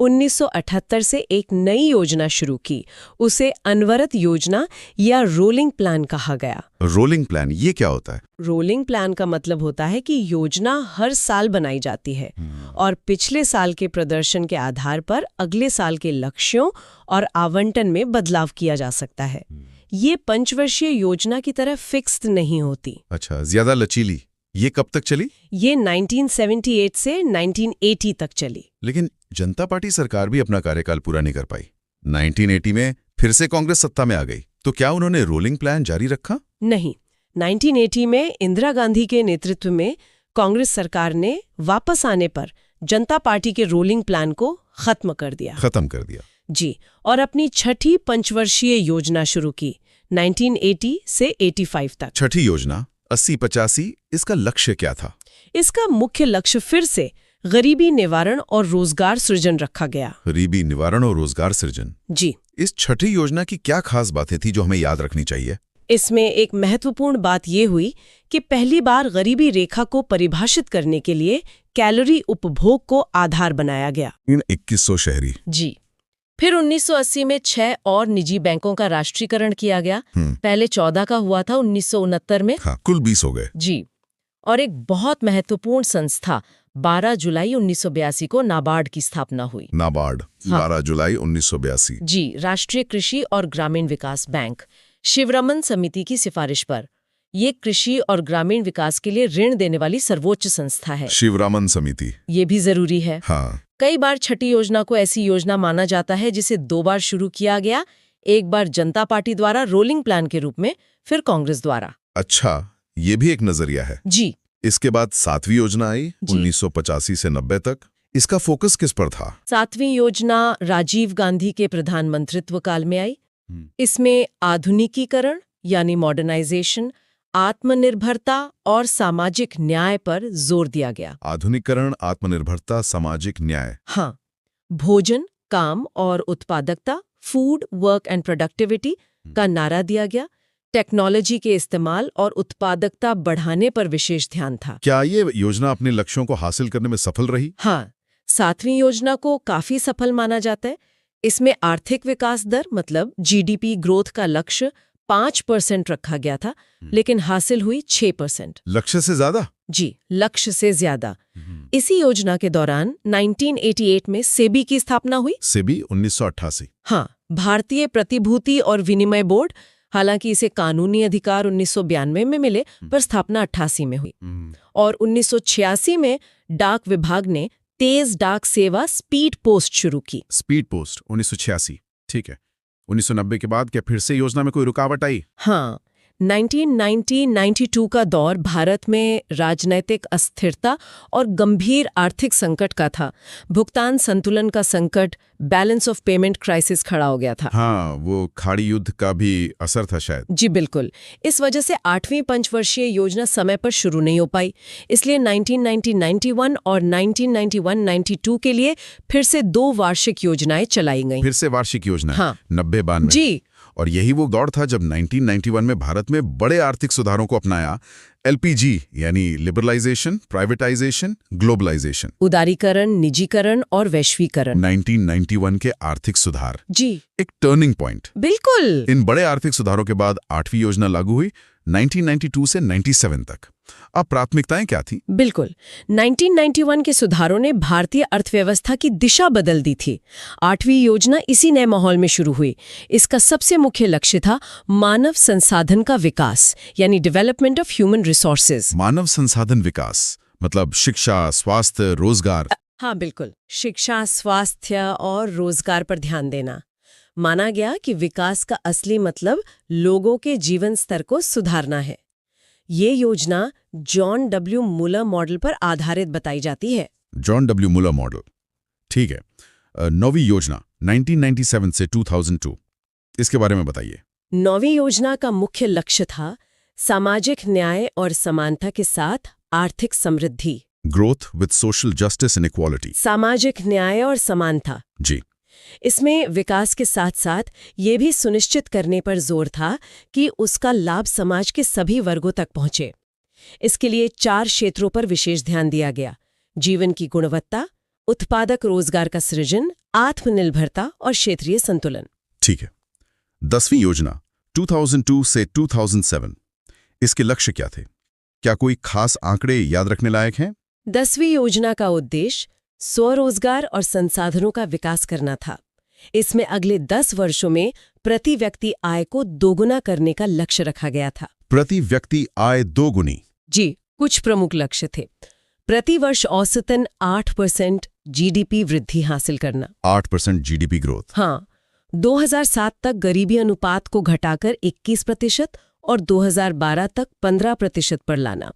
1978 से एक नई योजना शुरू की। उसे अनवरत योजना या रोलिंग प्लान कहा गया। रोलिंग प्लान ये क्या होता है? रोलिंग प्लान का मतलब होता है कि योजना हर साल बनाई जाती है और पिछले साल के प्रदर्शन के आधार पर अगले साल के लक्ष्यों और आवंटन में बदलाव किया जा सकता है। ये पंचवर्षीय योजना की तरह फिक्स्ड नहीं होती। अच्छा, ज्यादा लचीली। ये कब तक चली? ये 1978 से 1980 तक चली। लेकिन जनता पार्टी सरकार भी अपना कार्यकाल पूरा नहीं कर पाई। 1980 में फिर से कांग्रेस सत्ता में आ गई, तो क्या उन्होंने रोलिंग प्लान जारी रखा? नहीं, 1980 में इंदिरा गांधी के नेतृत्व में कांग्रेस सरकार ने वापस आने पर जनता पार्टी के रोलिंग प्लान को खत्म कर दिया। जी, और अपनी छठी पंचवर्षीय योजना शुरू की 1980 से 85 तक। छठी योजना 80-85, इसका लक्ष्य क्या था? इसका मुख्य लक्ष्य फिर से गरीबी निवारण और रोजगार सृजन रखा गया। गरीबी निवारण और रोजगार सृजन। जी। इस छठी योजना की क्या खास बातें थी जो हमें याद रखनी चाहिए? इसमें एक महत्वपूर्ण बात ये हुई कि पहली बार गरीबी रेखा को परिभाषित करने के लिए कैलोरी उपभोग को आधार बनाया गया। 2100 शहरी। जी। फिर 1980 में 6 और निजी बैंकों का राष्ट्रीयकरण किया गया। पहले 14 का हुआ था 1969 में। हाँ, कुल 20 हो गए। जी। और एक बहुत महत्वपूर्ण संस्था 12 जुलाई 1982 को नाबार्ड की स्थापना हुई। नाबार्ड, हाँ। 12 जुलाई 1982। जी, राष्ट्रीय कृषि और ग्रामीण विकास बैंक। शिवरमन समिति की सिफारिश पर ये कृषि और ग्रामीण विकास के लिए ऋण देने वाली सर्वोच्च संस्था है। शिवरमन समिति। ये भी जरूरी है। हाँ। कई बार छठी योजना को ऐसी योजना माना जाता है जिसे 2 बार शुरू किया गया, एक बार जनता पार्टी द्वारा रोलिंग प्लान के रूप में, फिर कांग्रेस द्वारा। अच्छा, ये भी एक नजरिया है। जी। इसके बाद 7वीं योजना आई 1985 से 90 तक। इसका फोकस किस पर था? 7वीं योजना राजीव गांधी के प्रधानमंत्रित्व काल में आई। इसमें आधुनिकीकरण यानी मॉडर्नाइजेशन, आत्मनिर्भरता और सामाजिक न्याय पर जोर दिया गया। आधुनिकीकरण, आत्मनिर्भरता, सामाजिक न्याय। हाँ, भोजन, काम और उत्पादकता, फूड, वर्क एंड प्रोडक्टिविटी का नारा दिया गया। टेक्नोलॉजी के इस्तेमाल और उत्पादकता बढ़ाने पर विशेष ध्यान था। क्या ये योजना अपने लक्ष्यों को हासिल करने में सफल रही? हाँ, 7वीं योजना को काफी सफल माना जाता है। इसमें आर्थिक विकास दर मतलब जीडीपी ग्रोथ का लक्ष्य 5% रखा गया था, लेकिन हासिल हुई 6%। लक्ष्य से ज्यादा? जी, लक्ष्य से ज्यादा। इसी योजना के दौरान 1988 में सेबी की स्थापना हुई। सेबी 1988। हाँ, भारतीय प्रतिभूति और विनिमय बोर्ड। हालांकि इसे कानूनी अधिकार 1992 में मिले, पर स्थापना 88 में हुई। और 1986 में डाक विभाग ने तेज डाक सेवा स्पीड पोस्ट शुरू की। स्पीड पोस्ट 1986, ठीक है। 1990 के बाद क्या फिर से योजना में कोई रुकावट आई? हाँ, 1990-92 का दौर भारत में राजनैतिक अस्थिरता और गंभीर आर्थिक संकट का था। भुगतान संतुलन का संकट, बैलेंस ऑफ पेमेंट क्राइसिस खड़ा हो गया था। हाँ, वो खाड़ी युद्ध का भी असर था शायद। जी बिल्कुल। इस वजह से 8वीं पंचवर्षीय योजना समय पर शुरू नहीं हो पाई। इसलिए 1990-91 और 1991-92 के लिए फिर से 2 वार्षिक योजनाएं चलाई गईं। फिर से वार्षिक योजना? हाँ। 90-92। जी। और यही वो दौर था जब 1991 में भारत में बड़े आर्थिक सुधारों को अपनाया। एलपीजी यानी लिबरलाइजेशन, प्राइवेटाइजेशन, ग्लोबलाइजेशन। उदारीकरण, निजीकरण और वैश्वीकरण। 1991 के आर्थिक सुधार जी, एक टर्निंग पॉइंट। बिल्कुल। इन बड़े आर्थिक सुधारों के बाद 8वीं योजना लागू हुई 1992 से 97 तक। अब प्राथमिकताएं क्या थी? बिल्कुल, 1991 के सुधारों ने भारतीय अर्थव्यवस्था की दिशा बदल दी थी। 8वीं योजना इसी नए माहौल में शुरू हुई। इसका सबसे मुख्य लक्ष्य था मानव संसाधन का विकास, यानी डेवलपमेंट ऑफ ह्यूमन रिसोर्सेज। मानव संसाधन विकास मतलब शिक्षा, स्वास्थ्य, रोजगार। हाँ बिल्कुल, शिक्षा, स्वास्थ्य और रोजगार पर ध्यान देना। माना गया कि विकास का असली मतलब लोगों के जीवन स्तर को सुधारना है। ये योजना जॉन डब्ल्यू मुलर मॉडल पर आधारित बताई जाती है। जॉन डब्ल्यू मुलर मॉडल, ठीक है। 9वीं योजना 1997 से 2002, इसके बारे में बताइए। 9वीं योजना का मुख्य लक्ष्य था सामाजिक न्याय और समानता के साथ आर्थिक समृद्धि। Growth with social justice and equality. सामाजिक न्याय और समानता। जी। इसमें विकास के साथ साथ ये भी सुनिश्चित करने पर जोर था कि उसका लाभ समाज के सभी वर्गों तक पहुंचे। इसके लिए 4 क्षेत्रों पर विशेष ध्यान दिया गया: जीवन की गुणवत्ता, उत्पादक रोजगार का सृजन, आत्मनिर्भरता और क्षेत्रीय संतुलन। ठीक है। 10वीं योजना 2002 से 2007, इसके लक्ष्य क्या थे? क्या कोई खास आंकड़े याद रखने लायक हैं? 10वीं योजना का उद्देश्य स्वरोजगार और संसाधनों का विकास करना था। इसमें अगले 10 वर्षों में प्रति व्यक्ति आय को दोगुना करने का लक्ष्य रखा गया था। प्रति व्यक्ति आय दोगुनी? जी, कुछ प्रमुख लक्ष्य थे। प्रति वर्ष औसतन 8% जीडीपी वृद्धि हासिल करना। 8% जीडीपी ग्रोथ? हाँ। 2007 तक गरीबी अनुपात को घटाकर 21% और 2012 तक 15% पर लाना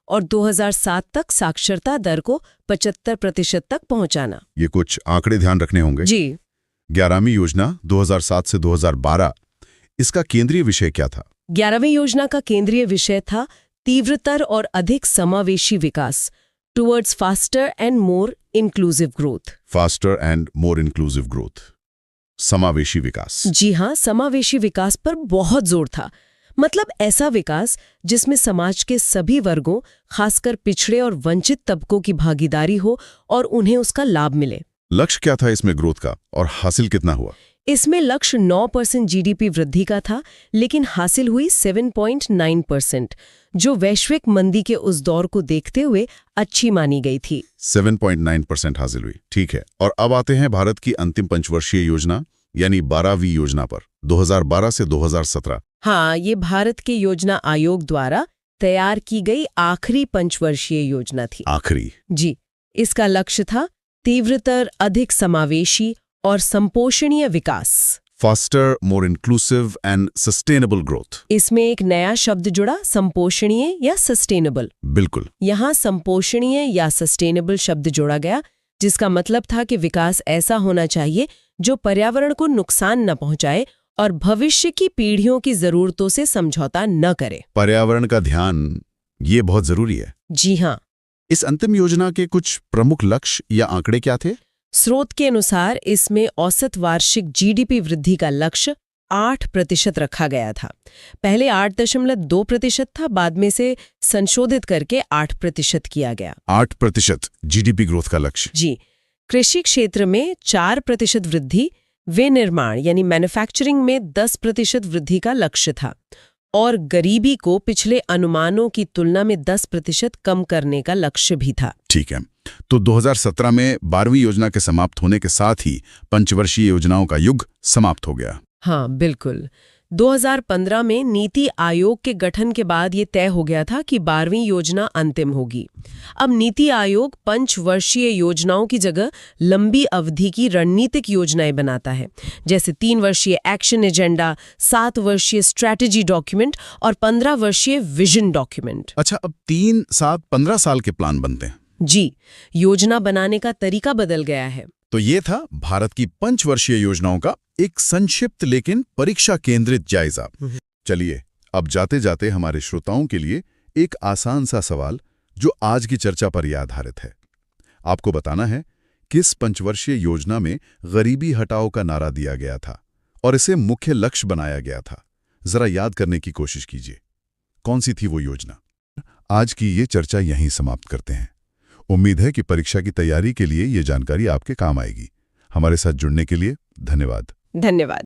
और 2007 तक साक्षरता दर को 75% तक पहुंचाना। ये कुछ आंकड़े ध्यान रखने होंगे। जी। 11वीं योजना 2007 से 2012, इसका केंद्रीय विषय क्या था? 11वीं योजना का केंद्रीय विषय था तीव्रतर और अधिक समावेशी विकास, towards faster and more inclusive growth. Faster and more inclusive growth, समावेशी विकास। जी हाँ, समावेशी विकास पर बहुत जोर था। मतलब ऐसा विकास जिसमें समाज के सभी वर्गों, खासकर पिछड़े और वंचित तबकों की भागीदारी हो और उन्हें उसका लाभ मिले। लक्ष्य क्या था इसमें ग्रोथ का और हासिल कितना हुआ? इसमें लक्ष्य 9% जीडीपी वृद्धि का था, लेकिन हासिल हुई 7.9%, जो वैश्विक मंदी के उस दौर को देखते हुए अच्छी मानी गई थी। 7.9% हासिल हुई, ठीक है। और अब आते हैं भारत की अंतिम पंचवर्षीय योजना यानी 12वीं योजना पर, 2012 से 2017। हाँ, ये भारत के योजना आयोग द्वारा तैयार की गई आखिरी पंचवर्षीय योजना थी। आखिरी? जी। इसका लक्ष्य था तीव्रतर, अधिक समावेशी और संपोषणीय विकास। Faster, more inclusive and sustainable growth. इसमें एक नया शब्द जुड़ा, संपोषणीय या सस्टेनेबल। बिल्कुल। यहाँ संपोषणीय या सस्टेनेबल शब्द जोड़ा गया, जिसका मतलब था कि विकास ऐसा होना चाहिए जो पर्यावरण को नुकसान न पहुंचाए और भविष्य की पीढ़ियों की जरूरतों से समझौता न करे। पर्यावरण का ध्यान, ये बहुत जरूरी है। जी हाँ। इस अंतिम योजना के कुछ प्रमुख लक्ष्य या आंकड़े क्या थे? स्रोत के अनुसार इसमें औसत वार्षिक जीडीपी वृद्धि का लक्ष्य 8% रखा गया था। पहले 8.2% था, बाद में से संशोधित करके 8% किया गया। 8% जीडीपी ग्रोथ का लक्ष्य? जी। कृषि क्षेत्र में 4% वृद्धि, विनिर्माण यानी मैन्युफैक्चरिंग में 10% वृद्धि का लक्ष्य था और गरीबी को पिछले अनुमानों की तुलना में 10% कम करने का लक्ष्य भी था। ठीक है। तो 2017 में 12वीं योजना के समाप्त होने के साथ ही पंचवर्षीय योजनाओं का युग समाप्त हो गया। हाँ, बिल्कुल। 2015 में नीति आयोग के गठन के बाद ये तय हो गया था कि 12वीं योजना अंतिम होगी। अब नीति आयोग पंचवर्षीय योजनाओं की जगह लंबी अवधि की रणनीतिक योजनाएं बनाता है, जैसे 3 वर्षीय एक्शन एजेंडा, 7 वर्षीय स्ट्रैटेजी डॉक्यूमेंट और 15 वर्षीय विजन डॉक्यूमेंट। अच्छा, अब 3, 7, 15 साल के प्लान बनते हैं? जी, योजना बनाने का तरीका बदल गया है। तो ये था भारत की पंचवर्षीय योजनाओं का एक संक्षिप्त लेकिन परीक्षा केंद्रित जायजा। चलिए, अब जाते जाते हमारे श्रोताओं के लिए एक आसान सा सवाल जो आज की चर्चा पर यह आधारित है। आपको बताना है किस पंचवर्षीय योजना में गरीबी हटाओ का नारा दिया गया था और इसे मुख्य लक्ष्य बनाया गया था। जरा याद करने की कोशिश कीजिए, कौन सी थी वो योजना? आज की ये चर्चा यहीं समाप्त करते हैं। उम्मीद है कि परीक्षा की तैयारी के लिए ये जानकारी आपके काम आएगी। हमारे साथ जुड़ने के लिए धन्यवाद। धन्यवाद।